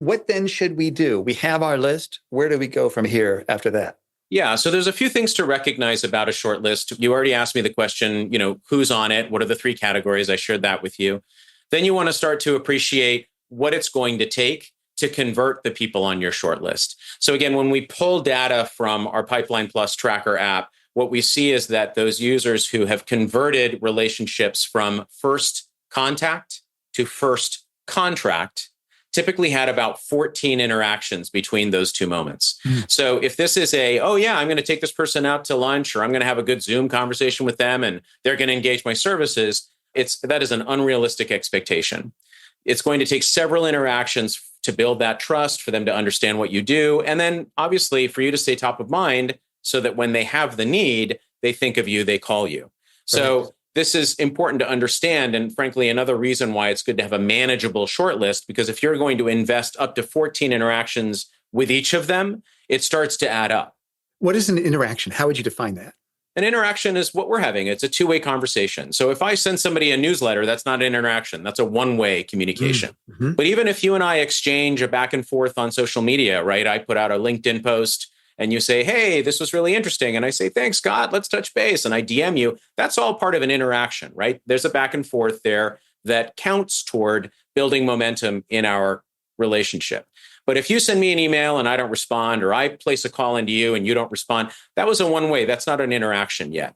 What then should we do? We have our list. Where do we go from here after that? Yeah, so there's a few things to recognize about a short list. You already asked me the question, who's on it? What are the three categories? I shared that with you. Then you want to start to appreciate what it's going to take to convert the people on your short list. So again, when we pull data from our Pipeline Plus tracker app, what we see is that those users who have converted relationships from first contact to first contract typically had about 14 interactions between those two moments. So if this is oh yeah, I'm going to take this person out to lunch, or I'm going to have a good Zoom conversation with them and they're going to engage my services, that is an unrealistic expectation. It's going to take several interactions to build that trust, for them to understand what you do. And then obviously for you to stay top of mind so that when they have the need, they think of you, they call you. So this is important to understand. And frankly, another reason why it's good to have a manageable shortlist, because if you're going to invest up to 14 interactions with each of them, it starts to add up. What is an interaction? How would you define that? An interaction is what we're having. It's a two-way conversation. So if I send somebody a newsletter, that's not an interaction. That's a one-way communication. Mm-hmm. But even if you and I exchange a back and forth on social media, right? I put out a LinkedIn post and you say, hey, this was really interesting. And I say, thanks, Scott, let's touch base. And I DM you. That's all part of an interaction, right? There's a back and forth there that counts toward building momentum in our relationship. But if you send me an email and I don't respond, or I place a call into you and you don't respond, that was a one-way. That's not an interaction yet.